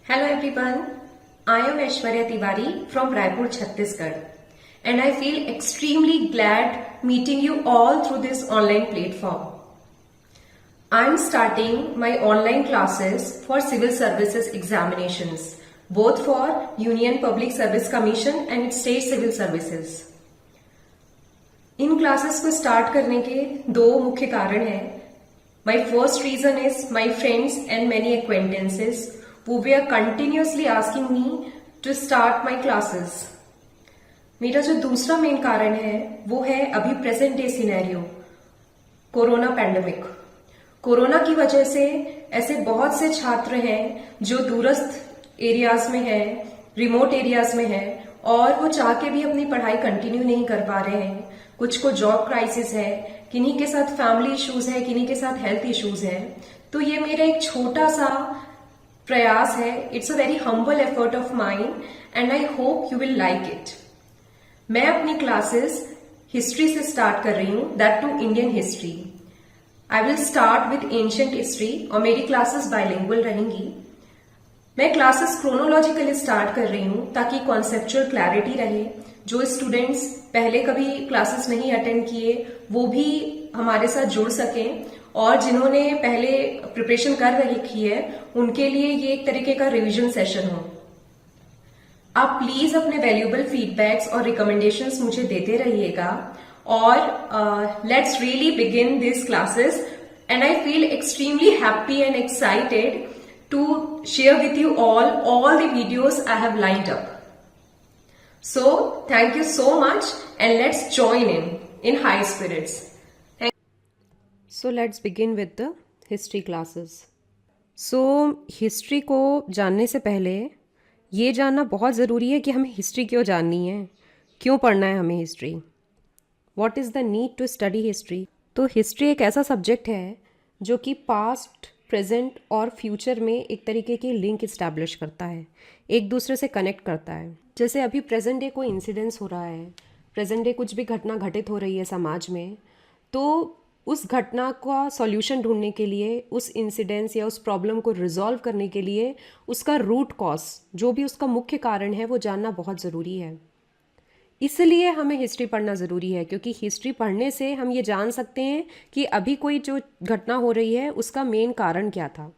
Hello everyone, I am Aishwarya Tiwari from Raipur, Chhattisgarh, and I feel extremely glad meeting you all through this online platform. I am starting my online classes for civil services examinations, both for Union Public Service Commission and State Civil Services. In classes को start करने के दो मुख्य कारण हैं. My first reason is my friends and many acquaintances who were continuously asking me to start my classes. मेरा जो दूसरा मेन कारण है वो है अभी present day scenario, corona pandemic. Corona की वजह से ऐसे बहुत से छात्र हैं जो दूरस्थ एरियाज में हैं, रिमोट एरियाज में हैं और वो चाह के भी अपनी पढ़ाई कंटिन्यू नहीं कर पा रहे हैं. कुछ को जॉब क्राइसिस है, किन्हीं के साथ फैमिली इश्यूज है, किन्हीं के साथ हेल्थ इश्यूज है. तो ये मेरा एक छोटा सा प्रयास है. It's a very humble effort of mind and I hope you will like it. मैं अपनी क्लासेस हिस्ट्री से स्टार्ट कर रही हूं, that to Indian history. I will start with ancient history और मेरी क्लासेस बाइलिंगुअल रहेंगी. मैं क्लासेस क्रोनोलॉजिकली स्टार्ट कर रही हूं ताकि कॉन्सेप्चुअल क्लैरिटी रहे. जो स्टूडेंट्स पहले कभी क्लासेस नहीं अटेंड किए वो भी हमारे साथ जुड़ सकें और जिन्होंने पहले प्रिपरेशन कर रखी है उनके लिए ये एक तरीके का रिवीजन सेशन हो. आप प्लीज अपने वैल्यूएबल फीडबैक्स और रिकमेंडेशंस मुझे देते रहिएगा और let's really begin this classes and I feel extremely happy and excited to share with you all the videos I have lined up. So thank you so much and let's join in high spirits. So let's begin with the history classes. So history को जानने से पहले ये जानना बहुत ज़रूरी है कि हमें हिस्ट्री क्यों जाननी है, क्यों पढ़ना है हमें history. What is the need to study history? तो हिस्ट्री एक ऐसा सब्जेक्ट है जो कि पास्ट, प्रेजेंट और फ्यूचर में एक तरीके की लिंक इस्टेब्लिश करता है, एक दूसरे से कनेक्ट करता है. जैसे अभी प्रेजेंट डे कोई इंसिडेंस हो रहा है, प्रेजेंट डे कुछ भी घटना घटित हो रही है समाज में, तो उस घटना का सॉल्यूशन ढूंढने के लिए, उस इंसिडेंस या उस प्रॉब्लम को रिजॉल्व करने के लिए उसका रूट कॉज, जो भी उसका मुख्य कारण है, वो जानना बहुत ज़रूरी है. इसलिए हमें हिस्ट्री पढ़ना ज़रूरी है क्योंकि हिस्ट्री पढ़ने से हम ये जान सकते हैं कि अभी कोई जो घटना हो रही है उसका मेन कारण क्या था.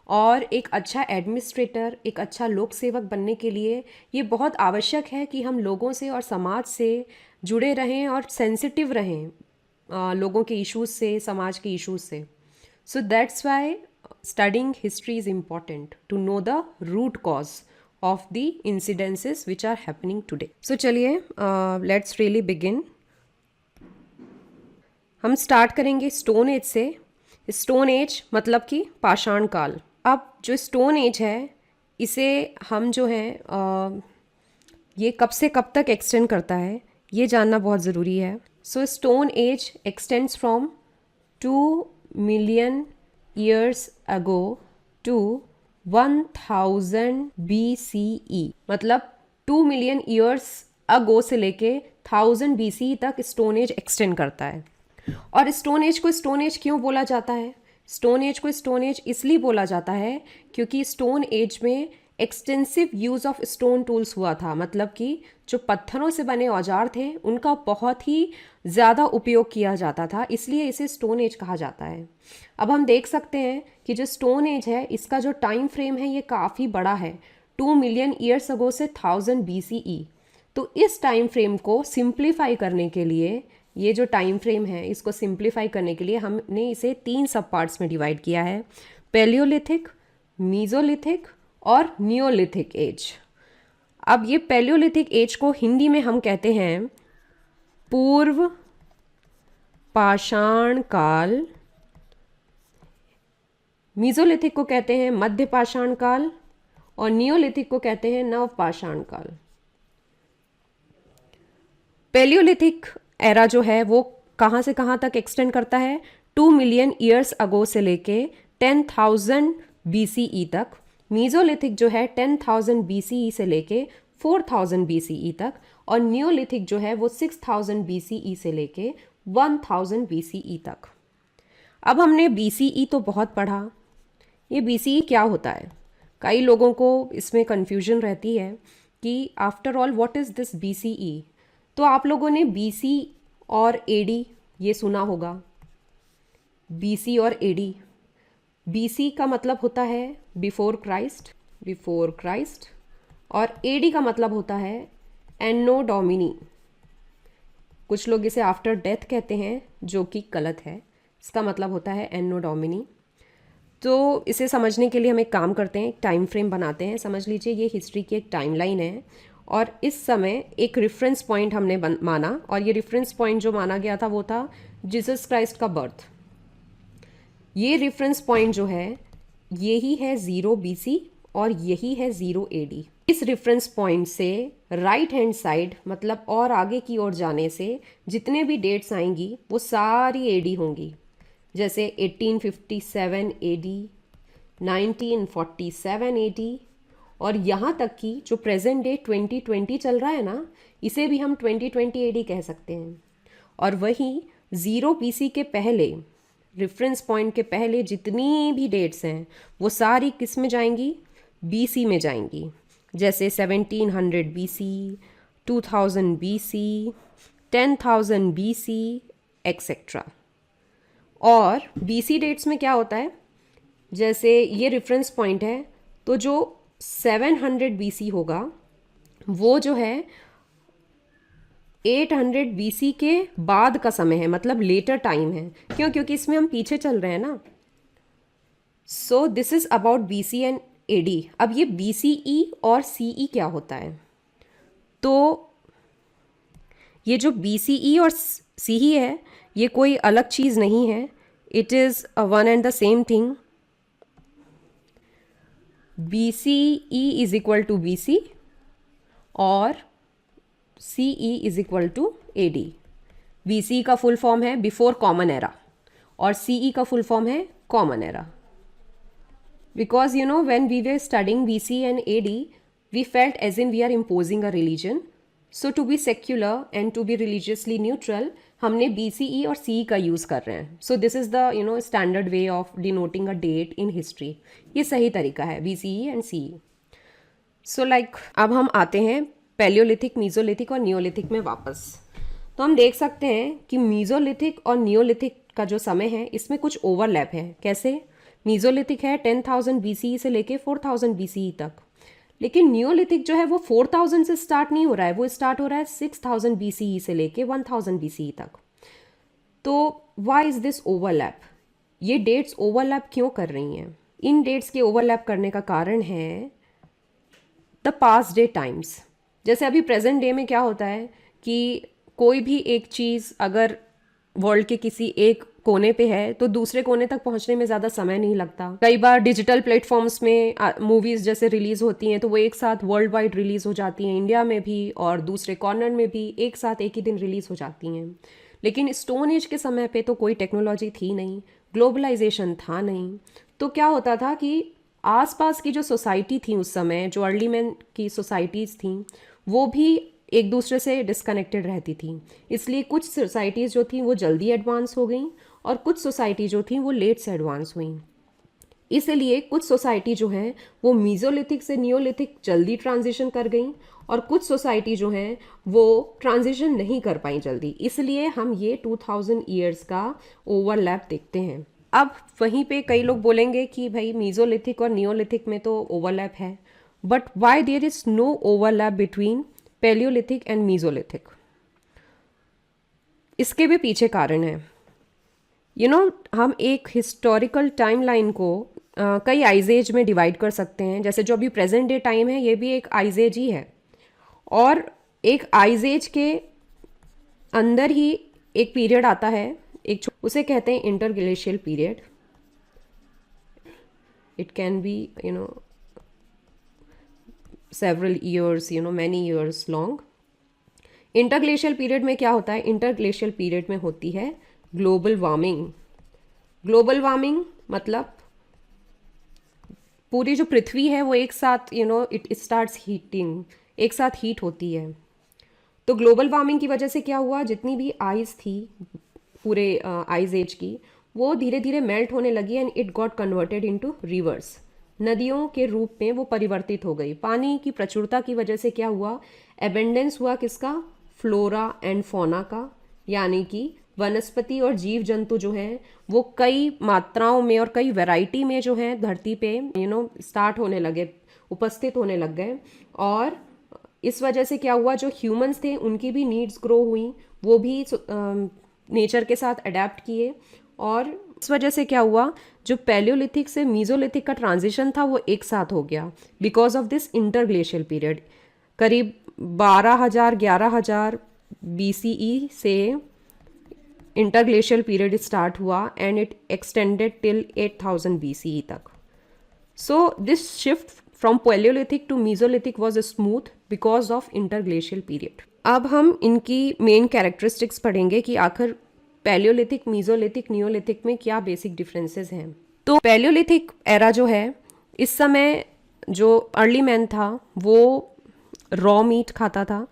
और एक अच्छा एडमिनिस्ट्रेटर, एक अच्छा लोक सेवक बनने के लिए ये बहुत आवश्यक है कि हम लोगों से और समाज से जुड़े रहें और सेंसिटिव रहें लोगों के इश्यूज से, समाज के इश्यूज से. So that's why studying history is important to know the root cause of the incidences which are happening today. So चलिए let's really begin. हम स्टार्ट करेंगे स्टोन एज से. स्टोन एज मतलब कि पाषाण काल. अब जो स्टोन एज है इसे हम जो है ये कब से कब तक एक्सटेंड करता है ये जानना बहुत ज़रूरी है. सो stone age extends from 2 million years ago to 1000 BCE. मतलब 2 million years ago से लेके 1000 BCE तक स्टोन एज एक्सटेंड करता है. और स्टोन एज को स्टोन एज क्यों बोला जाता है? स्टोन एज को स्टोन एज इसलिए बोला जाता है क्योंकि स्टोन एज में extensive use of stone tools हुआ था. मतलब कि जो पत्थरों से बने औजार थे उनका बहुत ही ज़्यादा उपयोग किया जाता था, इसलिए इसे स्टोन एज कहा जाता है. अब हम देख सकते हैं कि जो स्टोन एज है इसका जो टाइम फ्रेम है ये काफ़ी बड़ा है, 2 million years ago से 1000 BCE. तो इस टाइम फ्रेम को सिंप्लीफाई करने के लिए, ये जो टाइम फ्रेम है इसको सिंप्लीफाई करने के लिए हमने इसे 3 सब पार्ट्स में डिवाइड किया है: पैलियोलिथिक, मीजोलिथिक और नियोलिथिक एज. अब ये पैलियोलिथिक एज को हिंदी में हम कहते हैं पूर्व पाषाण काल, मीजोलिथिक को कहते हैं मध्य पाषाण काल और नियोलिथिक को कहते हैं नव पाषाण काल. पैलियोलिथिक एरा जो है वो कहाँ से कहाँ तक एक्सटेंड करता है? 2 million years ago से लेके 10,000 BCE तक. मीजोलिथिक जो है 10,000 BCE से लेके 4,000 BCE तक और नियोलिथिक जो है वो 6,000 BCE से लेके 1,000 BCE तक. अब हमने BCE तो बहुत पढ़ा. ये BCE क्या होता है? कई लोगों को इसमें कन्फ्यूजन रहती है कि after all what is this BCE। तो आप लोगों ने BC और AD ये सुना होगा, BC और AD। BC का मतलब होता है बिफोर क्राइस्ट, और AD का मतलब होता है एनो डोमिनी। कुछ लोग इसे आफ्टर डेथ कहते हैं, जो कि गलत है। इसका मतलब होता है एनो डोमिनी। तो इसे समझने के लिए हम एक काम करते हैं, एक टाइम फ्रेम बनाते हैं। समझ लीजिए ये हिस्ट्री की एक टाइमलाइन है, और इस समय एक रेफरेंस पॉइंट हमने माना, और ये रेफरेंस पॉइंट जो माना गया था वो था जीसस क्राइस्ट का बर्थ। ये रेफरेंस पॉइंट जो है यही है 0 BC और यही है 0 AD। इस रेफरेंस पॉइंट से राइट हैंड साइड मतलब और आगे की ओर जाने से जितने भी डेट्स आएंगी वो सारी AD होंगी। जैसे 1857 AD, 1947 AD, और यहाँ तक कि जो प्रेजेंट डे 2020 चल रहा है ना, इसे भी हम 2020 AD कह सकते हैं। और वही 0 BC के पहले, रेफरेंस पॉइंट के पहले जितनी भी डेट्स हैं वो सारी किस में जाएंगी? BC में जाएंगी। जैसे 1700 BC, 2000 BC, 10,000 BC एक्सेट्रा। और BC डेट्स में क्या होता है, जैसे ये रेफरेंस पॉइंट है, तो जो 700 BC होगा वो जो है 800 BC के बाद का समय है, मतलब लेटर टाइम है। क्यों? क्योंकि इसमें हम पीछे चल रहे हैं ना। सो this is about BC and AD। अब ये BCE और CE क्या होता है? तो ये जो BCE और CE है ये कोई अलग चीज़ नहीं है, it is one and the same thing. BCE is equal to BC और CE is equal to AD। BCE का फुल फॉर्म है बिफोर कॉमन एरा और CE का फुल फॉर्म है common era. Because when we were studying BC and AD, we felt as in we are imposing a religion. So to be secular and to be religiously neutral, हमने BCE और CE का use कर रहे हैं। So this is the standard way of denoting a date in history. ये सही तरीका है BCE and CE. So अब हम आते हैं पैलियोलिथिक, मीजोलिथिक और नियोलिथिक में वापस। तो हम देख सकते हैं कि मीजोलिथिक और नियोलिथिक का जो समय है इसमें कुछ ओवरलैप है। कैसे? मीजोलिथिक है 10,000 BCE से लेके 4,000 BCE तक, लेकिन नियोलिथिक जो है वो 4,000 से स्टार्ट नहीं हो रहा है, वो स्टार्ट हो रहा है 6,000 BCE से लेके 1,000 BCE तक। तो व्हाई इज दिस ओवरलैप? ये डेट्स ओवरलैप क्यों कर रही हैं? इन डेट्स के ओवरलैप करने का कारण है द पास्ट डे टाइम्स। जैसे अभी प्रेजेंट डे में क्या होता है कि कोई भी एक चीज़ अगर वर्ल्ड के किसी एक कोने पे है तो दूसरे कोने तक पहुंचने में ज़्यादा समय नहीं लगता। कई बार डिजिटल प्लेटफॉर्म्स में मूवीज़ जैसे रिलीज़ होती हैं तो वो एक साथ वर्ल्ड वाइड रिलीज़ हो जाती हैं, इंडिया में भी और दूसरे कॉर्नर में भी एक साथ एक ही दिन रिलीज़ हो जाती हैं। लेकिन स्टोन एज के समय पे तो कोई टेक्नोलॉजी थी नहीं, ग्लोबलाइजेशन था नहीं। तो क्या होता था कि आसपास की जो सोसाइटी थी उस समय, जो अर्ली मैन की सोसाइटीज़ थी, वो भी एक दूसरे से डिस्कनेक्टेड रहती थी। इसलिए कुछ सोसाइटीज़ जो थी वो जल्दी एडवांस हो गई और कुछ सोसाइटी जो थी वो लेट से एडवांस हुई। इसलिए कुछ सोसाइटी जो है वो मीजोलिथिक से नियोलिथिक जल्दी ट्रांजिशन कर गई और कुछ सोसाइटी जो हैं वो ट्रांजिशन नहीं कर पाई जल्दी। इसलिए हम ये 2000 ईयर्स का ओवरलैप देखते हैं। अब वहीं पे कई लोग बोलेंगे कि भाई मीजोलिथिक और नियोलिथिक में तो ओवरलैप है, but why there is no overlap between palaeolithic and mesolithic? इसके भी पीछे कारण है। हम एक हिस्टोरिकल टाइमलाइन को कई आइज एज में डिवाइड कर सकते हैं। जैसे जो अभी प्रेजेंट डे टाइम है ये भी एक आइज एज ही है, और एक आइज एज के अंदर ही एक पीरियड आता है, उसे कहते हैं interglacial period. It can be several years, many years long. Interglacial period में क्या होता है? इंटरग्लेशियल पीरियड में होती है ग्लोबल वार्मिंग। ग्लोबल वार्मिंग मतलब पूरी जो पृथ्वी है वो एक साथ इट स्टार्ट्स हीटिंग, एक साथ हीट होती है। तो ग्लोबल वार्मिंग की वजह से क्या हुआ, जितनी भी आइस थी पूरे आइस एज की, वो धीरे धीरे मेल्ट होने लगी and it got converted into reverse. नदियों के रूप में वो परिवर्तित हो गई। पानी की प्रचुरता की वजह से क्या हुआ, एबेंडेंस हुआ किसका, फ्लोरा एंड फौना का, यानी कि वनस्पति और जीव जंतु जो हैं वो कई मात्राओं में और कई वैरायटी में जो है धरती पे स्टार्ट होने लगे, उपस्थित होने लग गए। और इस वजह से क्या हुआ, जो ह्यूमंस थे उनकी भी नीड्स ग्रो हुई, वो भी नेचर के साथ अडेप्ट किए। और इस वजह से क्या हुआ, जो पैलियोलिथिक से मीजोलिथिक का ट्रांजिशन था वो एक साथ हो गया because of this interglacial period. करीब 11,000 BCE से इंटरग्लेशियल पीरियड स्टार्ट हुआ and it extended till 8000 BCE तक। So this shift from Paleolithic to Mesolithic was smooth because of interglacial period. अब हम इनकी मेन कैरेक्टरिस्टिक्स पढ़ेंगे कि आखिर पैलियोलिथिक, मीजोलिथिक, नियोलिथिक में क्या बेसिक डिफरेंसेस हैं। तो पैलियोलिथिक एरा जो है, इस समय जो अर्ली मैन था वो रॉ मीट खाता था।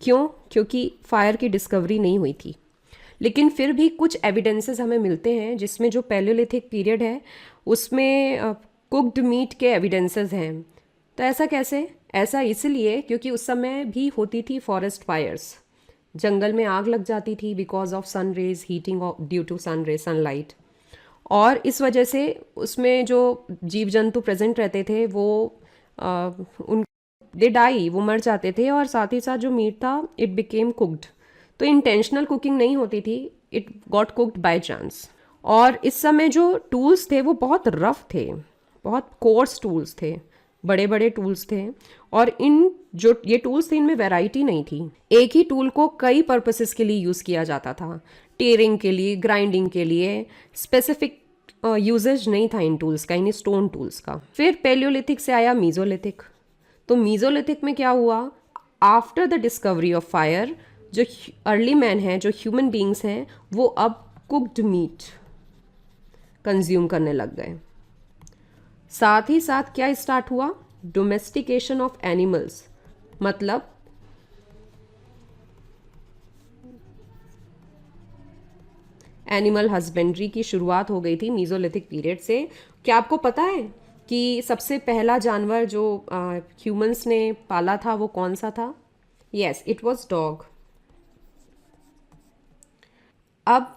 क्यों? क्योंकि फायर की डिस्कवरी नहीं हुई थी। लेकिन फिर भी कुछ एविडेंसेस हमें मिलते हैं जिसमें जो पैलियोलिथिक पीरियड है उसमें कुक्ड मीट के एविडेंसेस हैं। तो ऐसा कैसे? ऐसा इसलिए क्योंकि उस समय भी होती थी फॉरेस्ट फायर्स, जंगल में आग लग जाती थी because of sun rays, heating due to sun ray, sunlight. और इस वजह से उसमें जो जीव जंतु प्रेजेंट रहते थे वो उन दे डाई, वो मर जाते थे। और साथ ही साथ जो मीट था इट बिकेम कुक्ड। तो इंटेंशनल कुकिंग नहीं होती थी, it got cooked by chance. और इस समय जो टूल्स थे वो बहुत रफ थे, बहुत कोर्स टूल्स थे, बड़े बड़े टूल्स थे। और इन जो ये टूल्स थे इनमें वैरायटी नहीं थी। एक ही टूल को कई पर्पसेस के लिए यूज़ किया जाता था, टेयरिंग के लिए, ग्राइंडिंग के लिए, स्पेसिफिक यूजेज नहीं था इन टूल्स का, इन स्टोन टूल्स का। फिर पैलियोलिथिक से आया मीजोलिथिक। तो मीजोलिथिक में क्या हुआ, after the discovery of fire जो अर्ली मैन हैं, जो ह्यूमन बींग्स हैं, वो अब कुक्ड मीट कंज्यूम करने लग गए। साथ ही साथ क्या स्टार्ट हुआ, डोमेस्टिकेशन ऑफ एनिमल्स, मतलब एनिमल हस्बेंड्री की शुरुआत हो गई थी मीजोलिथिक पीरियड से। क्या आपको पता है कि सबसे पहला जानवर जो ह्यूमंस ने पाला था वो कौन सा था? Yes, it was dog. अब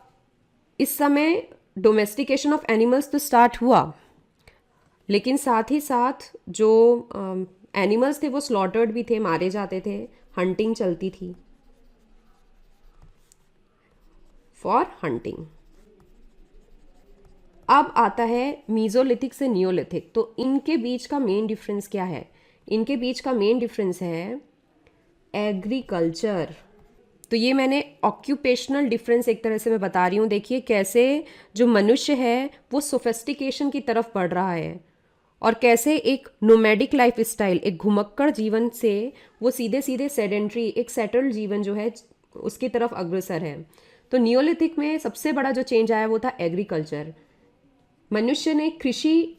इस समय डोमेस्टिकेशन ऑफ एनिमल्स तो स्टार्ट हुआ, लेकिन साथ ही साथ जो एनिमल्स थे वो स्लॉटर्ड भी थे, मारे जाते थे, हंटिंग चलती थी फॉर हंटिंग। अब आता है मीजोलिथिक से नियोलिथिक। तो इनके बीच का मेन डिफरेंस क्या है? इनके बीच का मेन डिफरेंस है एग्रीकल्चर। तो ये मैंने ऑक्यूपेशनल डिफरेंस एक तरह से मैं बता रही हूँ। देखिए कैसे जो मनुष्य है वो सोफिस्टिकेशन की तरफ बढ़ रहा है और कैसे एक नोमैडिक लाइफ स्टाइल, एक घुमक्कड़ जीवन से वो सीधे सीधे सेडेंट्री, एक सेटल्ड जीवन जो है उसकी तरफ अग्रसर है। तो नियोलिथिक में सबसे बड़ा जो चेंज आया वो था एग्रीकल्चर। मनुष्य ने कृषि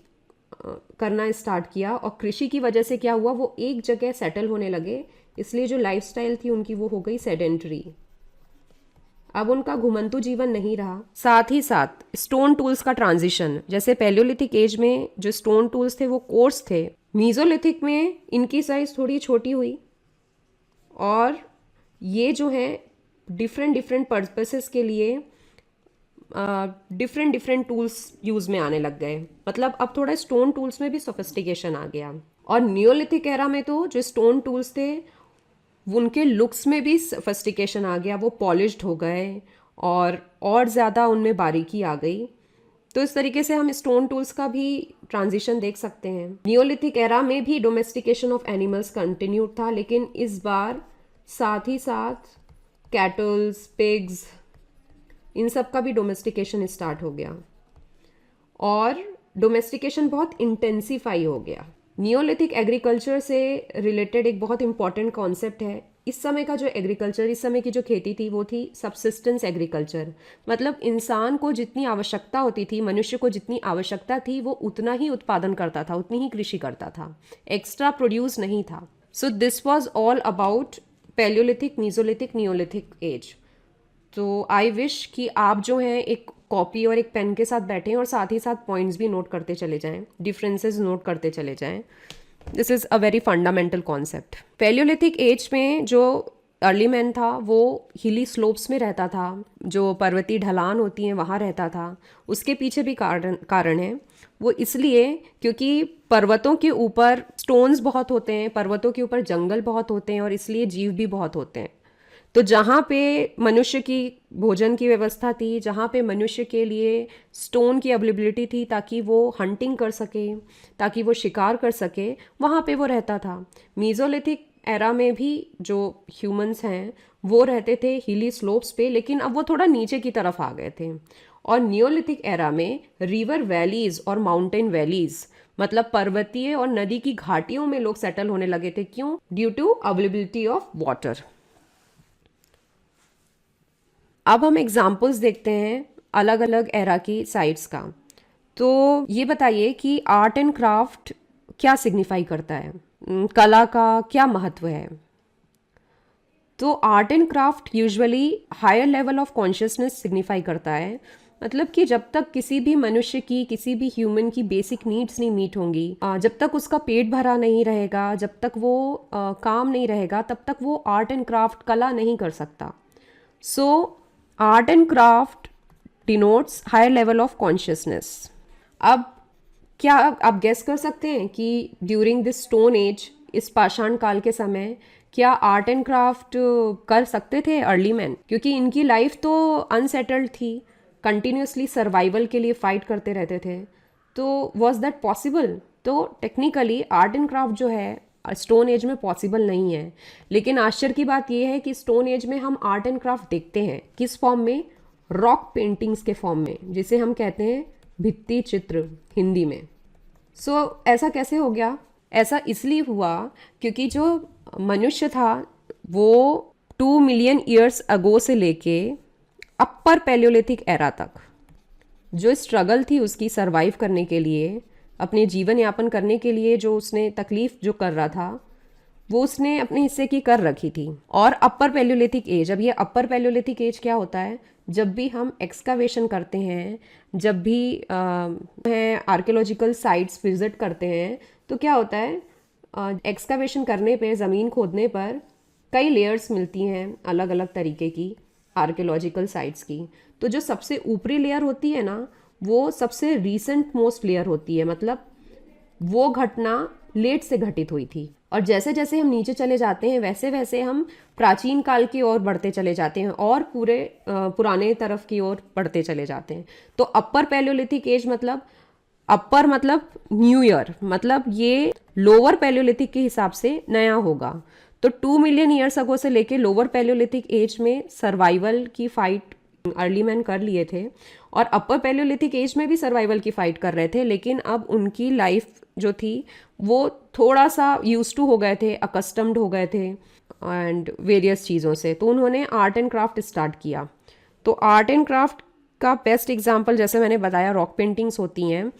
करना स्टार्ट किया और कृषि की वजह से क्या हुआ, वो एक जगह सेटल होने लगे, इसलिए जो लाइफस्टाइल थी उनकी वो हो गई सेडेंटरी। अब उनका घुमंतु जीवन नहीं रहा। साथ ही साथ स्टोन टूल्स का ट्रांजिशन, जैसे पैलियोलिथिक एज में जो स्टोन टूल्स थे वो कोर्स थे, मीजोलिथिक में इनकी साइज थोड़ी छोटी हुई और ये जो है डिफरेंट डिफरेंट पर्पसेस के लिए डिफरेंट डिफरेंट टूल्स यूज में आने लग गए। मतलब अब थोड़ा स्टोन टूल्स में भी सोफिस्टिकेशन आ गया। और नियोलिथिक एरा में तो जो स्टोन टूल्स थे उनके लुक्स में भी सोफिस्टिकेशन आ गया, वो पॉलिश्ड हो गए और ज़्यादा उनमें बारीकी आ गई। तो इस तरीके से हम स्टोन टूल्स का भी ट्रांजिशन देख सकते हैं। नियोलिथिक एरा में भी डोमेस्टिकेशन ऑफ एनिमल्स कंटिन्यूड था, लेकिन इस बार साथ ही साथ कैटल्स, पिग्स, इन सब का भी डोमेस्टिकेशन स्टार्ट हो गया और डोमेस्टिकेशन बहुत इंटेंसीफाई हो गया। नियोलिथिक एग्रीकल्चर से रिलेटेड एक बहुत इंपॉर्टेंट कॉन्सेप्ट है। इस समय का जो एग्रीकल्चर, इस समय की जो खेती थी वो थी सब्सिस्टेंस एग्रीकल्चर। मतलब इंसान को जितनी आवश्यकता होती थी, मनुष्य को जितनी आवश्यकता थी, वो उतना ही उत्पादन करता था, उतनी ही कृषि करता था, एक्स्ट्रा प्रोड्यूस नहीं था। So this was all about palaeolithic, mesolithic, neolithic age. तो आई विश कि आप जो हैं एक कॉपी और एक पेन के साथ बैठें और साथ ही साथ पॉइंट्स भी नोट करते चले जाएं, डिफरेंसेस नोट करते चले जाएं। This is a very fundamental concept. Palaeolithic age में जो अर्ली मैन था वो हिली स्लोप्स में रहता था, जो पर्वतीय ढलान होती हैं वहाँ रहता था। उसके पीछे भी कारण है। वो इसलिए क्योंकि पर्वतों के ऊपर स्टोन्स बहुत होते हैं, पर्वतों के ऊपर जंगल बहुत होते हैं और इसलिए जीव भी बहुत होते हैं। तो जहाँ पे मनुष्य की भोजन की व्यवस्था थी, जहाँ पे मनुष्य के लिए स्टोन की अवेलेबिलिटी थी ताकि वो हंटिंग कर सके, ताकि वो शिकार कर सके, वहाँ पे वो रहता था। मीज़ोलिथिक एरा में भी जो ह्यूमंस हैं वो रहते थे हिली स्लोप्स पे, लेकिन अब वो थोड़ा नीचे की तरफ आ गए थे। और नियोलिथिक एरा में रिवर वैलीज और माउंटेन वैलीज, मतलब पर्वतीय और नदी की घाटियों में लोग सेटल होने लगे थे। क्यों? Due to availability of water. अब हम एग्जाम्पल्स देखते हैं अलग अलग एरा की साइट्स का। तो ये बताइए कि आर्ट एंड क्राफ्ट क्या सिग्निफाई करता है, कला का क्या महत्व है। तो art and craft usually higher level of consciousness signify करता है। मतलब कि जब तक किसी भी मनुष्य की, किसी भी ह्यूमन की बेसिक नीड्स नहीं मीट होंगी, जब तक उसका पेट भरा नहीं रहेगा, जब तक वो काम नहीं रहेगा, तब तक वो आर्ट एंड क्राफ्ट कला नहीं कर सकता। So art and craft denotes higher level of consciousness. अब क्या आप गेस कर सकते हैं कि ड्यूरिंग दिस स्टोन एज, इस पाषाण काल के समय, क्या आर्ट एंड क्राफ्ट कर सकते थे अर्ली मैन? क्योंकि इनकी लाइफ तो अनसेटल्ड थी, कंटिन्यूसली सर्वाइवल के लिए फाइट करते रहते थे। तो वॉज दैट पॉसिबल? तो टेक्निकली आर्ट एंड क्राफ्ट जो है स्टोन एज में पॉसिबल नहीं है। लेकिन आश्चर्य की बात यह है कि स्टोन एज में हम आर्ट एंड क्राफ्ट देखते हैं। किस फॉर्म में? रॉक पेंटिंग्स के फॉर्म में, जिसे हम कहते हैं भित्ति चित्र हिंदी में। सो ऐसा कैसे हो गया? ऐसा इसलिए हुआ क्योंकि जो मनुष्य था वो 2 मिलियन ईयर्स अगो से लेके अपर पैलियोलिथिक एरा तक जो स्ट्रगल थी उसकी सरवाइव करने के लिए, अपने जीवन यापन करने के लिए, जो उसने तकलीफ जो कर रहा था वो उसने अपने हिस्से की कर रखी थी। और अपर पैलियोलिथिक एज, अब ये अपर पैलियोलिथिक एज क्या होता है? जब भी हम एक्सकावेशन करते हैं, जब भी आर्कियोलॉजिकल साइट्स विजिट करते हैं, तो क्या होता है, एक्सकावेशन करने पे, ज़मीन खोदने पर कई लेयर्स मिलती हैं अलग अलग तरीके की आर्कियोलॉजिकल साइट्स की। तो जो सबसे ऊपरी लेयर होती है ना, वो सबसे रीसेंट मोस्ट लेयर होती है, मतलब वो घटना लेट से घटित हुई थी। और जैसे जैसे हम नीचे चले जाते हैं वैसे वैसे हम प्राचीन काल की ओर बढ़ते चले जाते हैं और पूरे पुराने तरफ की ओर बढ़ते चले जाते हैं। तो अपर पैलियोलिथिक एज मतलब, अपर मतलब न्यू ईयर, मतलब ये लोअर पैलियोलिथिक के हिसाब से नया होगा। तो 2 मिलियन ईयर्स अगो से लेके लोअर पैलियोलिथिक एज में सर्वाइवल की फाइट अर्ली मैन कर लिए थे, और अपर पैलियोलिथिक एज में भी सर्वाइवल की फाइट कर रहे थे। लेकिन अब उनकी लाइफ जो थी वो थोड़ा सा यूज टू हो गए थे, अकस्टम्ड हो गए थे एंड वेरियस चीज़ों से। तो उन्होंने आर्ट एंड क्राफ्ट स्टार्ट किया। तो आर्ट एंड क्राफ्ट का बेस्ट एग्जाम्पल, जैसे मैंने बताया, रॉक पेंटिंग्स होती हैं।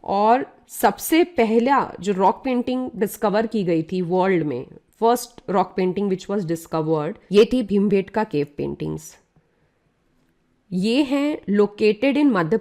और सबसे पहला जो रॉक पेंटिंग डिस्कवर की गई थी वर्ल्ड में, first rock painting which was discovered, ये थी भीमबेटका केव पेंटिंग्स। ये हैं लोकेटेड इन मध्य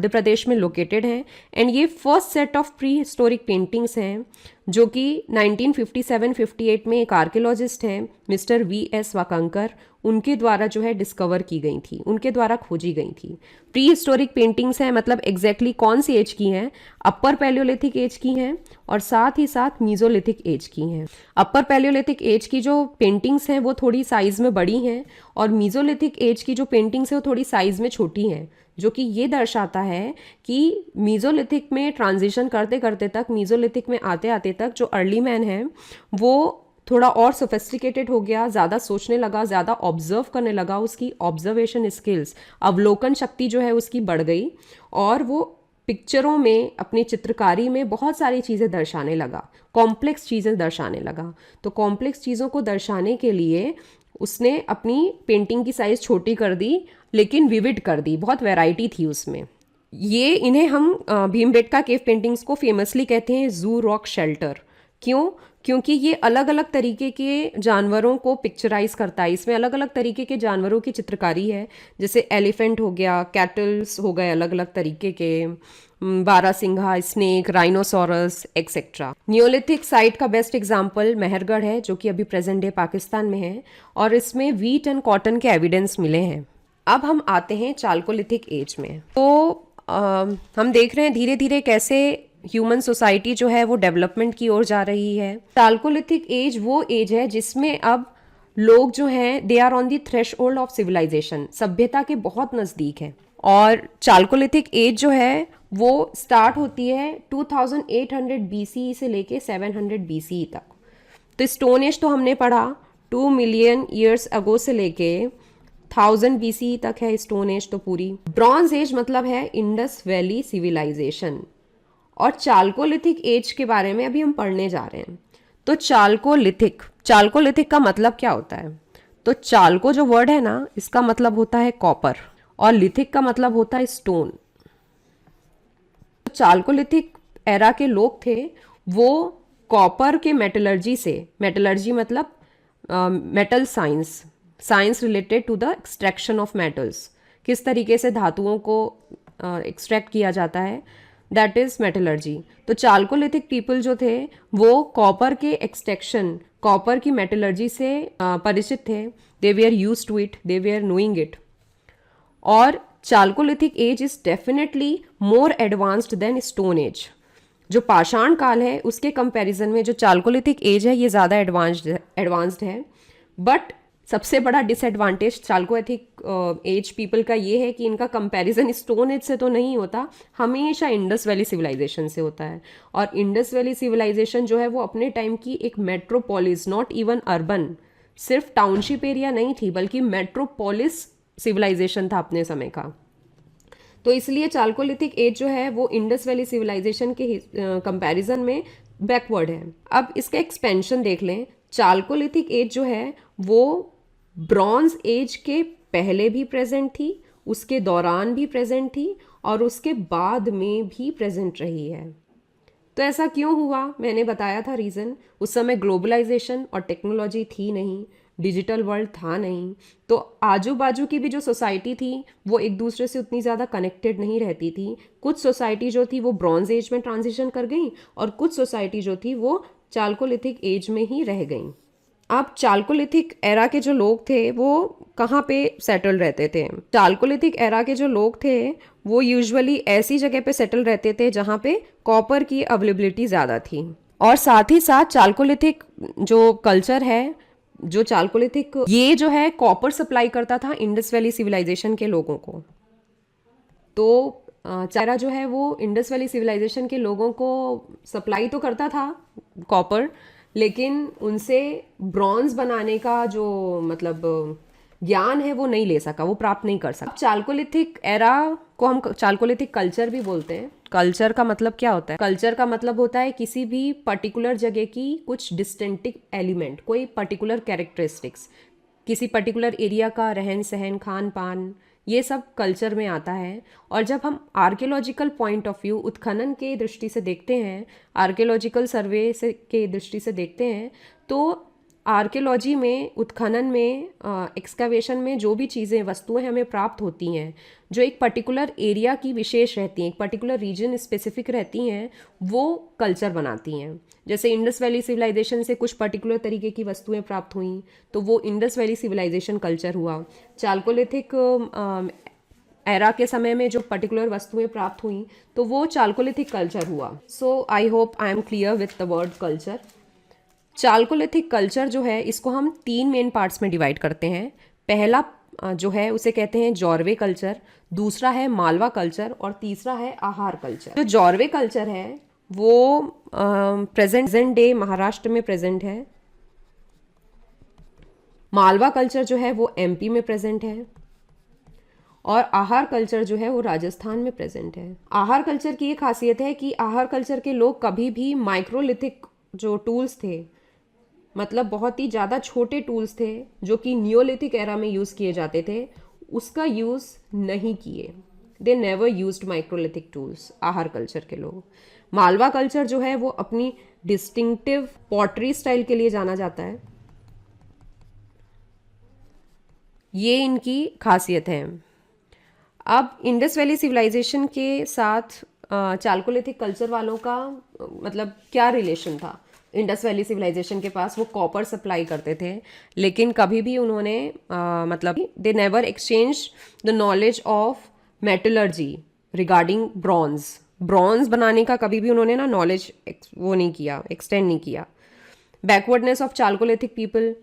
प्रदेश में लोकेटेड हैं। एंड ये first set of pre historic paintings हैं जो कि 1957-58 में एक आर्कियोलॉजिस्ट हैं मिस्टर V.S. वाकंकर, उनके द्वारा जो है डिस्कवर की गई थी, उनके द्वारा खोजी गई थी। प्री हिस्टोरिक पेंटिंग्स हैं, मतलब एग्जैक्टली कौन सी एज की हैं? अपर पैलियोलिथिक एज की हैं और साथ ही साथ मीजोलिथिक एज की हैं। अपर पैलियोलिथिक एज की जो पेंटिंग्स हैं वो थोड़ी साइज में बड़ी हैं और मीजोलिथिक एज की जो पेंटिंग्स हैं वो थोड़ी साइज में छोटी हैं, जो कि ये दर्शाता है कि मीजोलिथिक में ट्रांजिशन करते करते तक, मीजोलिथिक में आते आते तक जो अर्ली मैन है वो थोड़ा और सोफिस्टिकेटेड हो गया, ज़्यादा सोचने लगा, ज़्यादा ऑब्जर्व करने लगा, उसकी ऑब्जर्वेशन स्किल्स, अवलोकन शक्ति जो है उसकी बढ़ गई और वो पिक्चरों में, अपनी चित्रकारी में बहुत सारी चीज़ें दर्शाने लगा, कॉम्प्लेक्स चीज़ें दर्शाने लगा। तो कॉम्प्लेक्स चीज़ों को दर्शाने के लिए उसने अपनी पेंटिंग की साइज़ छोटी कर दी, लेकिन विविड कर दी, बहुत वैरायटी थी उसमें। इन्हें हम भीमबेटका केव पेंटिंग्स को फेमसली कहते हैं जू रॉक शेल्टर। क्यों? क्योंकि ये अलग अलग तरीके के जानवरों को पिक्चराइज करता है, इसमें अलग अलग तरीके के जानवरों की चित्रकारी है, जैसे एलिफेंट हो गया, कैटल्स हो गए अलग अलग तरीके के, बारहसिंघा, snake, rhinoceros etcetera. Neolithic site का बेस्ट एग्जाम्पल मेहरगढ़ है, जो कि अभी प्रेजेंट डे पाकिस्तान में है, और इसमें व्हीट एंड कॉटन के एविडेंस मिले हैं। अब हम आते हैं चालकोलिथिक एज में। तो हम देख रहे हैं धीरे धीरे कैसे ह्यूमन सोसाइटी जो है वो डेवलपमेंट की ओर जा रही है। चालकोलिथिक एज वो एज है जिसमें अब लोग जो हैं they are on the threshold of civilisation, सभ्यता के बहुत नज़दीक है। और चालकोलिथिक एज जो है वो स्टार्ट होती है 2800 BCE से लेके 700 BCE तक। तो स्टोन एज तो हमने पढ़ा 2 मिलियन ईयर्स अगो से लेके 1000 BCE तक है स्टोन एज तो पूरी। ब्रॉन्ज एज मतलब है इंडस वैली सिविलाइजेशन। और चालकोलिथिक एज के बारे में अभी हम पढ़ने जा रहे हैं। तो चालकोलिथिक का मतलब क्या होता है? तो चालको जो वर्ड है ना, इसका मतलब होता है कॉपर, और लिथिक का मतलब होता है स्टोन। चालकोलिथिक एरा के लोग थे वो कॉपर के मेटलर्जी से, मेटलर्जी मतलब metal science related to the extraction of metals, किस तरीके से धातुओं को एक्सट्रैक्ट किया जाता है, दैट इज मेटलर्जी। तो चालकोलिथिक पीपल जो थे वो कॉपर के एक्सट्रैक्शन, कॉपर की मेटलर्जी से परिचित थे। They were used to it, they were knowing it. और chalcolithic age is definitely more advanced than stone age. जो पाषाण काल है उसके कंपैरिजन में जो चालकोलिथिक एज है ये ज़्यादा एडवांस्ड है। बट सबसे बड़ा डिसएडवांटेज चालकोलिथिक एज पीपल का ये है कि इनका कंपैरिजन स्टोन एज से तो नहीं होता, हमेशा इंडस वैली सिविलाइजेशन से होता है। और इंडस वैली सिविलाइजेशन जो है वो अपने टाइम की एक मेट्रोपोलिस, नॉट इवन अर्बन, सिर्फ टाउनशिप एरिया नहीं थी बल्कि मेट्रोपोलिस सिविलाइजेशन था अपने समय का। तो इसलिए चालकोलिथिक एज जो है वो इंडस वैली सिविलाइजेशन के कंपैरिजन में बैकवर्ड है। अब इसका एक्सपेंशन देख लें। चालकोलिथिक एज जो है वो ब्रॉन्ज एज के पहले भी प्रेजेंट थी, उसके दौरान भी प्रेजेंट थी, और उसके बाद में भी प्रेजेंट रही है। तो ऐसा क्यों हुआ? मैंने बताया था रीज़न। उस समय ग्लोबलाइजेशन और टेक्नोलॉजी थी नहीं, डिजिटल वर्ल्ड था नहीं, तो आजू बाजू की भी जो सोसाइटी थी वो एक दूसरे से उतनी ज़्यादा कनेक्टेड नहीं रहती थी। कुछ सोसाइटी जो थी वो ब्रॉन्ज एज में ट्रांजिशन कर गई, और कुछ सोसाइटी जो थी वो चालकोलिथिक एज में ही रह गई। अब चालकोलिथिक एरा के जो लोग थे वो कहाँ पे सेटल रहते थे? चालकोलिथिक एरा के जो लोग थे वो यूजुअली ऐसी जगह पे सेटल रहते थे जहाँ पे कॉपर की अवेलेबिलिटी ज़्यादा थी। और साथ ही साथ चालकोलिथिक जो कल्चर है, जो चालकोलिथिक ये जो है कॉपर सप्लाई करता था इंडस वैली सिविलाइजेशन के लोगों को। तो चारा जो है वो इंडस वैली सिविलाइजेशन के लोगों को सप्लाई तो करता था कॉपर, लेकिन उनसे ब्रॉन्ज बनाने का जो मतलब ज्ञान है वो नहीं ले सका, वो प्राप्त नहीं कर सका। चालकोलिथिक एरा को हम चालकोलिथिक कल्चर भी बोलते हैं। कल्चर का मतलब क्या होता है? कल्चर का मतलब होता है किसी भी पर्टिकुलर जगह की कुछ डिस्टिंक्टिव एलिमेंट, कोई पर्टिकुलर कैरेक्टरिस्टिक्स, किसी पर्टिकुलर एरिया का रहन सहन, खान पान, ये सब कल्चर में आता है। और जब हम आर्कियोलॉजिकल पॉइंट ऑफ व्यू, उत्खनन के दृष्टि से देखते हैं, आर्कियोलॉजिकल सर्वे से के दृष्टि से देखते हैं, तो आर्कियोलॉजी में, उत्खनन में, एक्सकवेशन में जो भी चीज़ें, वस्तुएं हमें प्राप्त होती हैं जो एक पर्टिकुलर एरिया की विशेष रहती हैं, एक पर्टिकुलर रीजन स्पेसिफिक रहती हैं, वो कल्चर बनाती हैं। जैसे इंडस वैली सिविलाइजेशन से कुछ पर्टिकुलर तरीके की वस्तुएं प्राप्त हुई तो वो इंडस वैली सिविलाइजेशन कल्चर हुआ। चालकोलिथिक एरा के समय में जो पर्टिकुलर वस्तुएं प्राप्त हुई तो वो चालकोलिथिक कल्चर हुआ। So I hope I am clear with the word culture. Chalcolithic culture जो है इसको हम 3 मेन पार्ट्स में डिवाइड करते हैं। पहला जो है उसे कहते हैं जॉरवे कल्चर, दूसरा है मालवा कल्चर, और तीसरा है आहार कल्चर। जो जॉरवे कल्चर है वो प्रेजेंट डे महाराष्ट्र में प्रेजेंट है। मालवा कल्चर जो है वो एमपी में प्रेजेंट है, और आहार कल्चर जो है वो राजस्थान में प्रेजेंट है। आहार कल्चर की ये खासियत है कि आहार कल्चर के लोग कभी भी माइक्रोलिथिक जो टूल्स थे, मतलब बहुत ही ज़्यादा छोटे टूल्स थे जो कि नियोलिथिक एरा में यूज़ किए जाते थे, उसका यूज़ नहीं किए। They never used microlithic tools, आहार कल्चर के लोग। मालवा कल्चर जो है वो अपनी डिस्टिंक्टिव पॉटरी स्टाइल के लिए जाना जाता है। ये इनकी खासियत है। अब इंडस वैली सिविलाइजेशन के साथ चालकोलिथिक कल्चर वालों का मतलब क्या रिलेशन था। इंडस वैली सिविलाइजेशन के पास वो कॉपर सप्लाई करते थे, लेकिन कभी भी उन्होंने मतलब they never exchange the knowledge of metallurgy regarding bronze बनाने का कभी भी उन्होंने ना नॉलेज वो नहीं किया, एक्सटेंड नहीं किया। बैकवर्डनेस ऑफ चालकोलिथिक पीपल,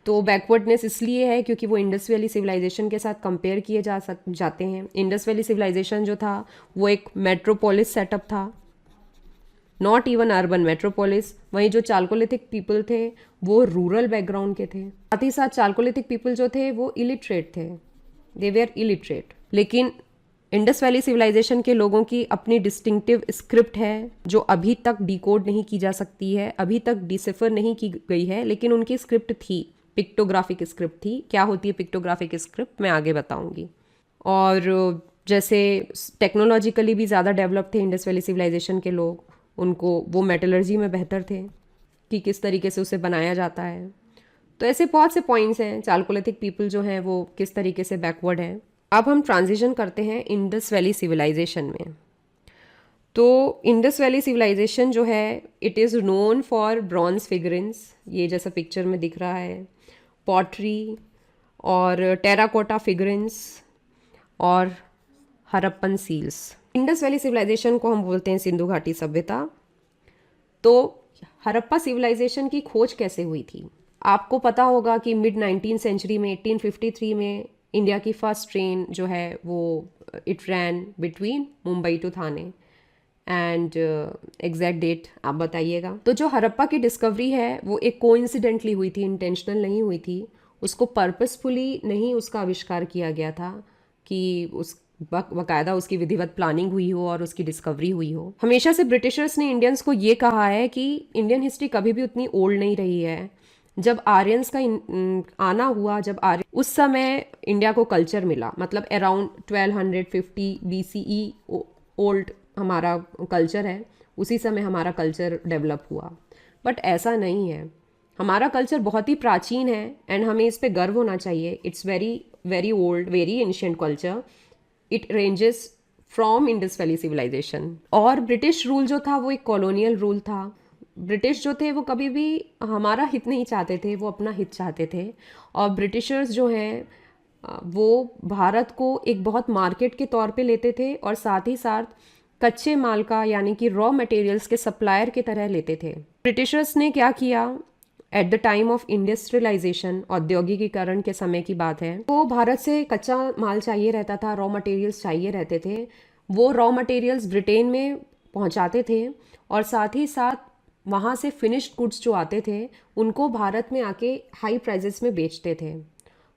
तो बैकवर्डनेस इसलिए है क्योंकि वो इंडस वैली सिविलाइजेशन के साथ कंपेयर किए जाते हैं। इंडस वैली सिविलाइजेशन जो था वो एक मेट्रोपोलिस सेटअप था, नॉट इवन अर्बन मेट्रोपोलिस। वहीं जो चालकोलिथिक पीपल थे वो रूरल बैकग्राउंड के थे। साथ ही साथ चालकोलिथिक पीपल जो थे वो इलिटरेट थे, दे वेयर इलिटरेट। लेकिन इंडस वैली सिविलाइजेशन के लोगों की अपनी डिस्टिंक्टिव स्क्रिप्ट है जो अभी तक डिकोड नहीं की जा सकती है, अभी तक डिसिफर नहीं की गई है, लेकिन उनकी स्क्रिप्ट थी, पिक्टोग्राफिक स्क्रिप्ट थी। क्या होती है पिक्टोग्राफिक स्क्रिप्ट, मैं आगे बताऊंगी। और जैसे टेक्नोलॉजिकली भी ज़्यादा डेवलप थे इंडस वैली सिविलाइजेशन के लोग, उनको वो मेटलर्जी में बेहतर थे कि किस तरीके से उसे बनाया जाता है। तो ऐसे बहुत से पॉइंट्स हैं। चालकोलिथिक पीपल जो हैं वो किस तरीके से बैकवर्ड हैं। अब हम ट्रांजिशन करते हैं इंडस वैली सिविलाइजेशन में। तो इंडस वैली सिविलाइजेशन जो है it is known for bronze figurines, ये जैसा पिक्चर में दिख रहा है, पॉटरी और टेराकोटा फिगरेंस और Harappan seals. Indus valley civilisation को हम बोलते हैं सिंधु घाटी सभ्यता। तो हरप्पा सिविलाइजेशन की खोज कैसे हुई थी? आपको पता होगा कि मिड 19th सेंचुरी में 1853 में इंडिया की फर्स्ट ट्रेन जो है वो it ran between Mumbai to Thane and exact date आप बताइएगा। तो जो हरप्पा की डिस्कवरी है वो एक कोइंसिडेंटली हुई थी, इंटेंशनल नहीं हुई थी। उसको पर्पसफुली नहीं उसका आविष्कार किया गया था कि उस बाकायदा उसकी विधिवत प्लानिंग हुई हो और उसकी डिस्कवरी हुई हो। हमेशा से ब्रिटिशर्स ने इंडियंस को ये कहा है कि इंडियन हिस्ट्री कभी भी उतनी ओल्ड नहीं रही है। जब आर्यंस का आना हुआ, जब उस समय इंडिया को कल्चर मिला, मतलब अराउंड 1250 BCE ओल्ड हमारा कल्चर है, उसी समय हमारा कल्चर डेवलप हुआ। बट ऐसा नहीं है, हमारा कल्चर बहुत ही प्राचीन है एंड हमें इस पे गर्व होना चाहिए। It's very very old, very ancient culture. It ranges from Indus valley civilisation. और ब्रिटिश रूल जो था वो एक कॉलोनियल रूल था। ब्रिटिश जो थे वो कभी भी हमारा हित नहीं चाहते थे, वो अपना हित चाहते थे। और ब्रिटिशर्स जो हैं वो भारत को एक बहुत मार्केट के तौर पे लेते थे और साथ ही साथ कच्चे माल का यानी कि रॉ मटेरियल्स के सप्लायर की तरह लेते थे। ब्रिटिशर्स ने क्या किया, at the time of industrialisation, औद्योगिकीकरण के समय की बात है, तो भारत से कच्चा माल चाहिए रहता था, रॉ मटेरियल्स चाहिए रहते थे। वो रॉ मटेरियल्स ब्रिटेन में पहुंचाते थे और साथ ही साथ वहाँ से फिनिश्ड गुड्स जो आते थे उनको भारत में आके हाई प्राइजेस में बेचते थे।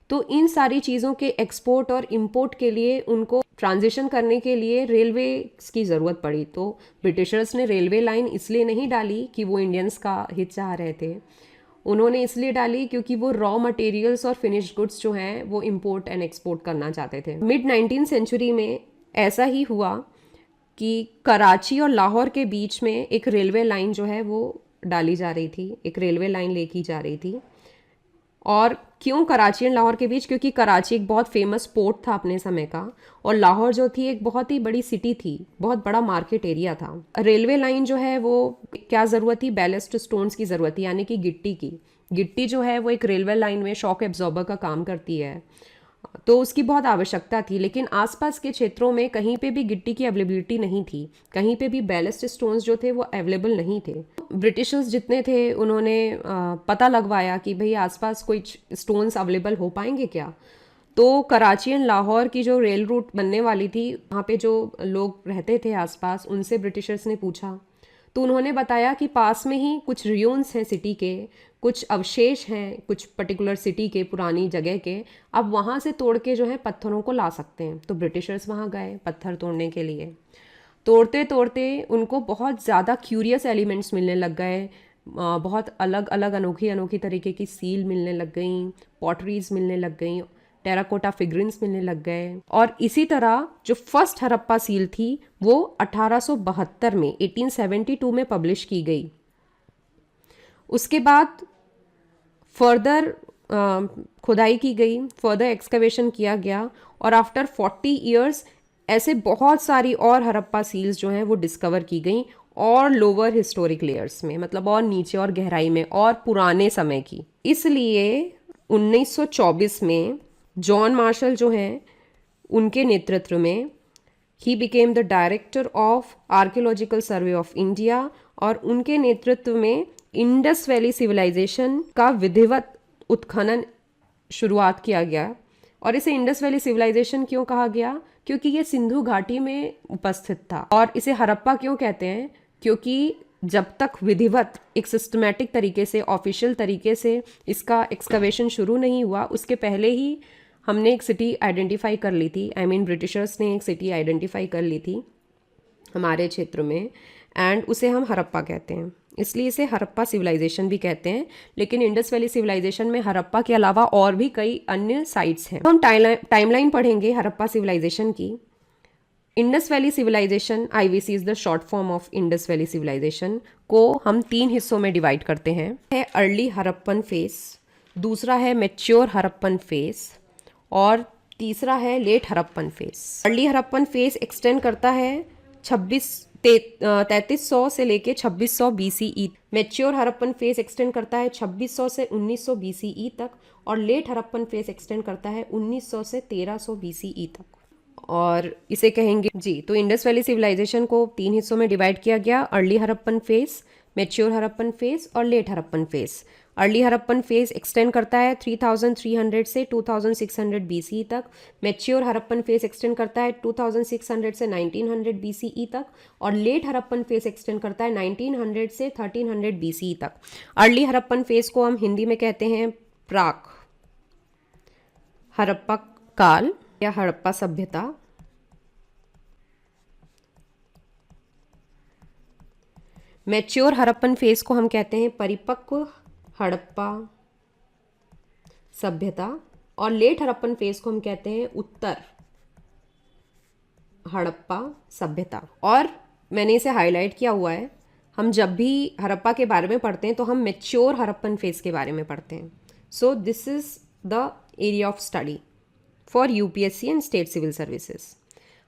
तो इन सारी चीज़ों के एक्सपोर्ट और इंपोर्ट के लिए उनको ट्रांजिशन करने के लिए रेलवे की ज़रूरत पड़ी। तो ब्रिटिशर्स ने रेलवे लाइन इसलिए नहीं डाली कि वो इंडियंस का हित चाह रहे थे, उन्होंने इसलिए डाली क्योंकि वो रॉ मटेरियल्स और फिनिश्ड गुड्स जो हैं वो इंपोर्ट एंड एक्सपोर्ट करना चाहते थे। मिड 19th सेंचुरी में ऐसा ही हुआ कि कराची और लाहौर के बीच में एक रेलवे लाइन जो है वो डाली जा रही थी, एक रेलवे लाइन लेके जा रही थी। और क्यों कराची एंड लाहौर के बीच? क्योंकि कराची एक बहुत फेमस पोर्ट था अपने समय का और लाहौर जो थी एक बहुत ही बड़ी सिटी थी, बहुत बड़ा मार्केट एरिया था। रेलवे लाइन जो है वो क्या ज़रूरत थी? बैलेस्ट स्टोन्स की ज़रूरत थी, यानी कि गिट्टी की। गिट्टी जो है वो एक रेलवे लाइन में शॉक एब्जॉर्बर का काम करती है, तो उसकी बहुत आवश्यकता थी। लेकिन आसपास के क्षेत्रों में कहीं पे भी गिट्टी की अवेलेबिलिटी नहीं थी, कहीं पे भी बैलेस्ट स्टोन्स जो थे वो अवेलेबल नहीं थे। ब्रिटिशर्स जितने थे उन्होंने पता लगवाया कि भाई आसपास कोई स्टोन्स अवेलेबल हो पाएंगे क्या। तो कराची एंड लाहौर की जो रेल रूट बनने वाली थी, वहाँ पे जो लोग रहते थे आसपास, उनसे ब्रिटिशर्स ने पूछा तो उन्होंने बताया कि पास में ही कुछ रियून्स हैं सिटी के, कुछ अवशेष हैं कुछ पर्टिकुलर सिटी के, पुरानी जगह के, अब वहाँ से तोड़ के जो है पत्थरों को ला सकते हैं। तो ब्रिटिशर्स वहाँ गए पत्थर तोड़ने के लिए। तोड़ते तोड़ते उनको बहुत ज़्यादा क्यूरियस एलिमेंट्स मिलने लग गए, बहुत अलग अलग अनोखी अनोखी तरीके की सील मिलने लग गई, पॉटरीज मिलने लग गई, टेराकोटा फिगरिन्स मिलने लग गए। और इसी तरह जो फर्स्ट हड़प्पा सील थी वो 1872 में 1872 में पब्लिश की गई। उसके बाद फर्दर खुदाई की गई, फर्दर एक्सकवेशन किया गया और आफ्टर 40 इयर्स ऐसे बहुत सारी और हड़प्पा सील्स जो हैं वो डिस्कवर की गई और लोअर हिस्टोरिक लेयर्स में, मतलब और नीचे और गहराई में और पुराने समय की। इसलिए 1924 में जॉन मार्शल जो हैं उनके नेतृत्व में he became the director of archaeological survey of India और उनके नेतृत्व में इंडस वैली सिविलाइजेशन का विधिवत उत्खनन शुरुआत किया गया। और इसे इंडस वैली सिविलाइजेशन क्यों कहा गया? क्योंकि ये सिंधु घाटी में उपस्थित था। और इसे हड़प्पा क्यों कहते हैं? क्योंकि जब तक विधिवत एक सिस्टमैटिक तरीके से, ऑफिशियल तरीके से इसका एक्सकवेशन शुरू नहीं हुआ, उसके पहले ही हमने एक सिटी आइडेंटिफाई कर ली थी। आई मीन ब्रिटिशर्स ने एक सिटी आइडेंटिफाई कर ली थी हमारे क्षेत्र में, एंड उसे हम हड़प्पा कहते हैं। इसलिए इसे हड़प्पा सिविलाइजेशन भी कहते हैं। लेकिन इंडस वैली सिविलाइजेशन में हड़प्पा के अलावा और भी कई अन्य साइट्स हैं। तो हम टाइमलाइन पढ़ेंगे हड़प्पा सिविलाइजेशन की। Indus valley civilisation, IVC is the short form of Indus valley civilisation, को हम 3 हिस्सों में डिवाइड करते हैं। है अर्ली हड़प्पन फेस, दूसरा है मैच्योर हड़प्पन फेस और तीसरा है late Harappan phase. Early Harappan phase extend करता है 3300 से लेके 2600 BCE। Mature Harappan phase extend करता है 2600 से 1900 BCE तक और लेट हड़प्पन फेस एक्सटेंड करता है 1900 से 1300 BCE तक। और इसे कहेंगे जी, तो इंडस वैली सिविलाइजेशन को 3 हिस्सों में डिवाइड किया गया, early Harappan phase, mature Harappan phase और late Harappan phase. Early Harappan phase extend करता है 3300 से 2600 BCE तक। मैच्योर हड़प्पन फेस एक्सटेंड करता है 2600 से 1900 BCE तक और लेट हड़प्पन फेस एक्सटेंड करता है 1900 से 1300 BCE तक। अर्ली हड़प्पन फेस को हम हिंदी में कहते हैं प्राक हड़प्पा काल या हड़प्पा सभ्यता। मैच्योर हड़प्पन फेस को हम कहते हैं परिपक्व हड़प्पा सभ्यता और लेट हड़प्पन फेस को हम कहते हैं उत्तर हड़प्पा सभ्यता। और मैंने इसे हाईलाइट किया हुआ है, हम जब भी हड़प्पा के बारे में पढ़ते हैं तो हम मैच्योर हड़प्पन फेस के बारे में पढ़ते हैं। So this is the area of study for UPSC and state civil services.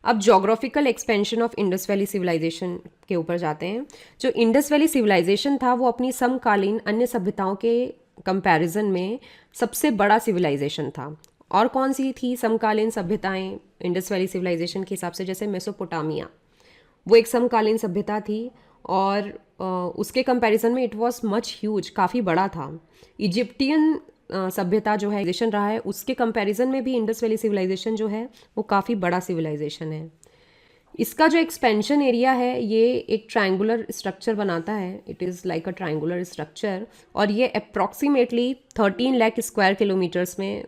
अब geographical expansion of Indus valley civilization के ऊपर जाते हैं। जो इंडस वैली सिविलाइजेशन था वो अपनी समकालीन अन्य सभ्यताओं के कंपैरिजन में सबसे बड़ा सिविलाइजेशन था। और कौन सी थी समकालीन सभ्यताएं इंडस वैली सिविलाइजेशन के हिसाब से? जैसे मेसोपोटामिया, वो एक समकालीन सभ्यता थी और उसके कंपैरिजन में इट वाज मच ह्यूज, काफ़ी बड़ा था। इजिप्टियन सभ्यता जो है रहा है, उसके कंपैरिजन में भी इंडस वैली सिविलाइजेशन जो है वो काफ़ी बड़ा सिविलाइजेशन है। इसका जो एक्सपेंशन एरिया है ये एक ट्रायंगुलर स्ट्रक्चर बनाता है, it is like a triangular structure, और ये अप्रॉक्सीमेटली 13 लाख स्क्वायर किलोमीटर्स में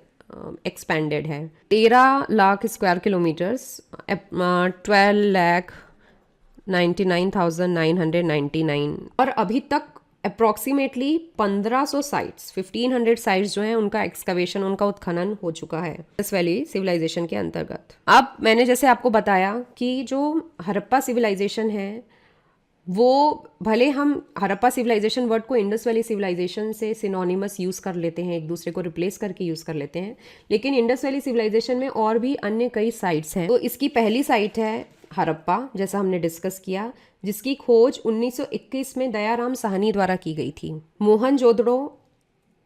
एक्सपेंडेड है। 13 लाख स्क्वायर किलोमीटर्स, 12,99,999, और अभी तक अप्रॉक्सीमेटली 1500 साइट्स, 1500 साइट्स जो हैं उनका एक्सकवेशन, उनका उत्खनन हो चुका है इंडस वैली सिविलाइजेशन के अंतर्गत। अब मैंने जैसे आपको बताया कि जो हड़प्पा सिविलाइजेशन है वो, भले हम हड़प्पा सिविलाइजेशन वर्ड को इंडस वैली सिविलाइजेशन से सिनोनिमस यूज़ कर लेते हैं, एक दूसरे को रिप्लेस करके यूज़ कर लेते हैं, लेकिन इंडस वैली सिविलाइजेशन में और भी अन्य कई साइट्स हैं। तो इसकी पहली साइट है हड़प्पा, जैसा हमने डिस्कस किया, जिसकी खोज 1921 में दयाराम साहनी द्वारा की गई थी। मोहनजोदड़ो,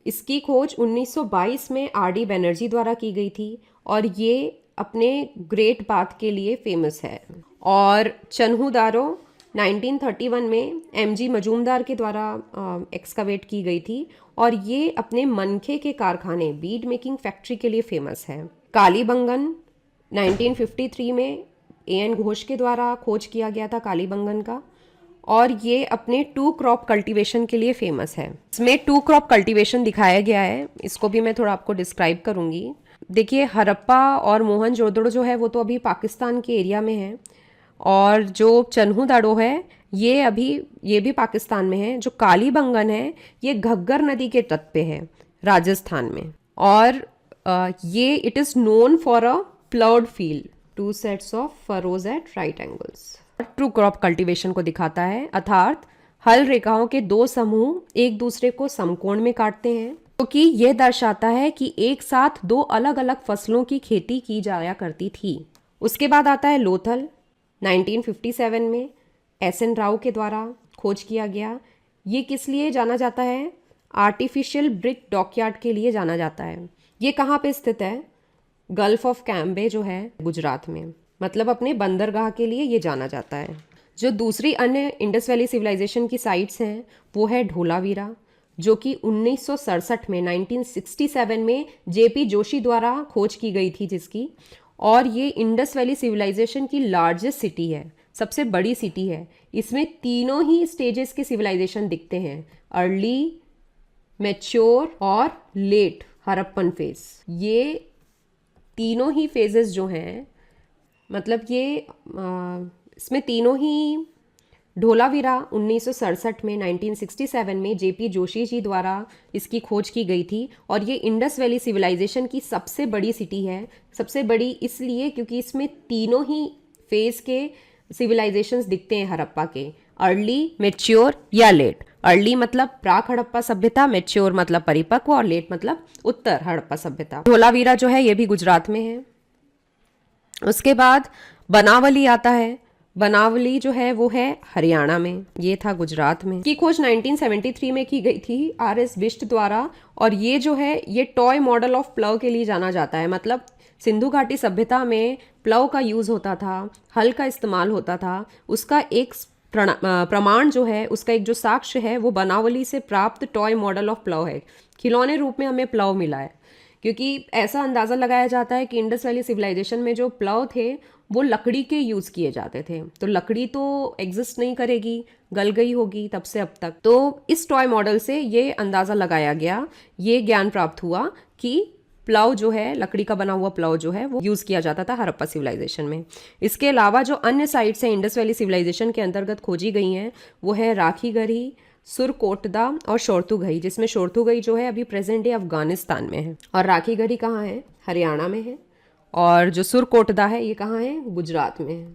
इसकी खोज 1922 में RD बैनर्जी द्वारा की गई थी और ये अपने ग्रेट बाथ के लिए फेमस है। और चन्हूदारो 1931 में MG मजूमदार के द्वारा एक्सकवेट की गई थी और ये अपने मनखे के कारखाने, बीड मेकिंग फैक्ट्री के लिए फेमस है। कालीबंगन 1953 में AN घोष के द्वारा खोज किया गया था कालीबंगन का, और ये अपने 2 क्रॉप कल्टीवेशन के लिए फेमस है। इसमें 2 क्रॉप कल्टीवेशन दिखाया गया है, इसको भी मैं थोड़ा आपको डिस्क्राइब करूंगी। देखिए, हड़प्पा और मोहनजोदड़ो जो है वो तो अभी पाकिस्तान के एरिया में है, और जो चन्हूदारो है ये भी पाकिस्तान में है। जो कालीबंगन है ये घग्गर नदी के तट पे है राजस्थान में। और ये it is known for a ploughed field, 2 sets of furrows at right angles. True crop cultivation को दिखाता है, अर्थात हल रेखाओं के 2 समूह एक दूसरे को समकोण में काटते हैं, क्योंकि यह दर्शाता है कि एक साथ 2 अलग अलग फसलों की खेती की जाया करती थी। उसके बाद आता है लोथल, 1957 में एस.एन. राव के द्वारा खोज किया गया। ये किस लिए जाना जाता है? आर्टिफिशियल ब्रिक डॉकयार्ड के लिए जाना जाता है। ये कहाँ पे स्थित है? गल्फ ऑफ कैम्बे जो है गुजरात में, मतलब अपने बंदरगाह के लिए ये जाना जाता है। जो दूसरी अन्य इंडस वैली सिविलाइजेशन की साइट्स हैं वो है ढोलावीरा, जो कि 1967 में 1967 में जेपी जोशी द्वारा खोज की गई थी जिसकी, और ये इंडस वैली सिविलाइजेशन की लार्जेस्ट सिटी है, सबसे बड़ी सिटी है। इसमें तीनों ही स्टेजेस के सिविलाइजेशन दिखते हैं, अर्ली, मैच्योर और लेट हड़प्पन फेज। ये तीनों ही फेजेस जो हैं, मतलब ये इसमें तीनों ही ढोलावीरा 1967 में 1967 में जेपी जोशी जी द्वारा इसकी खोज की गई थी, और ये इंडस वैली सिविलाइजेशन की सबसे बड़ी सिटी है। सबसे बड़ी इसलिए क्योंकि इसमें तीनों ही फेज के सिविलाइजेशंस दिखते हैं हड़प्पा के, अर्ली, मैच्योर या लेट। अर्ली मतलब प्राक हड़प्पा सभ्यता, मैच्योर मतलब परिपक्व, और लेट मतलब उत्तर हड़प्पा सभ्यता। ढोलावीरा जो है ये भी गुजरात में है। उसके बाद बनावली आता है। बनावली जो है वो है हरियाणा में, ये था गुजरात में। की खोज 1973 में की गई थी आर.एस. बिष्ट द्वारा, और ये जो है ये टॉय मॉडल ऑफ प्लव के लिए जाना जाता है। मतलब सिंधु घाटी सभ्यता में प्लव का यूज होता था, हल का इस्तेमाल होता था, उसका एक प्रमाण जो है, उसका एक जो साक्ष्य है वो बनावली से प्राप्त टॉय मॉडल ऑफ प्लव है। खिलौने रूप में हमें प्लव मिला है, क्योंकि ऐसा अंदाज़ा लगाया जाता है कि इंडस वैली सिविलाइजेशन में जो प्लव थे वो लकड़ी के यूज़ किए जाते थे, तो लकड़ी तो एग्जिस्ट नहीं करेगी, गल गई होगी तब से अब तक। तो इस टॉय मॉडल से ये अंदाज़ा लगाया गया, ये ज्ञान प्राप्त हुआ कि प्लव जो है, लकड़ी का बना हुआ प्लव जो है वो यूज़ किया जाता था हड़प्पा सिविलाइजेशन में। इसके अलावा जो अन्य साइट्स हैं इंडस वैली सिविलाइजेशन के अंतर्गत खोजी गई हैं वो है राखीगढ़ी, सुरकोटदा और शोरतुगई, जिसमें शोरतुगई जो है अभी प्रेजेंट डे अफगानिस्तान में है, और राखीगढ़ी कहाँ है? हरियाणा में है, और जो सुरकोटदा है ये कहाँ है? गुजरात में है।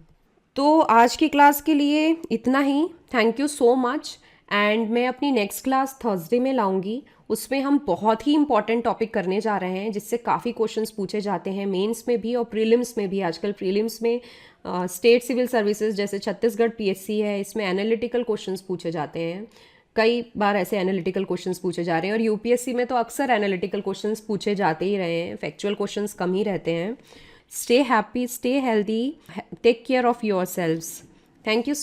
तो आज की क्लास के लिए इतना ही। Thank you so much, and मैं अपनी नेक्स्ट क्लास थर्सडे में लाऊंगी। उसमें हम बहुत ही इंपॉर्टेंट टॉपिक करने जा रहे हैं, जिससे काफ़ी क्वेश्चंस पूछे जाते हैं मेंस में भी और प्रीलिम्स में भी। आजकल प्रीलिम्स में स्टेट सिविल सर्विसेज जैसे छत्तीसगढ़ पीएससी है, इसमें एनालिटिकल क्वेश्चंस पूछे जाते हैं। कई बार ऐसे एनालिटिकल क्वेश्चंस पूछे जा रहे हैं, और यूपीएससी में तो अक्सर एनालिटिकल क्वेश्चंस पूछे जाते ही रहे हैं, फैक्चुअल क्वेश्चंस कम ही रहते हैं। Stay happy, stay healthy, take care of your selves. Thank you.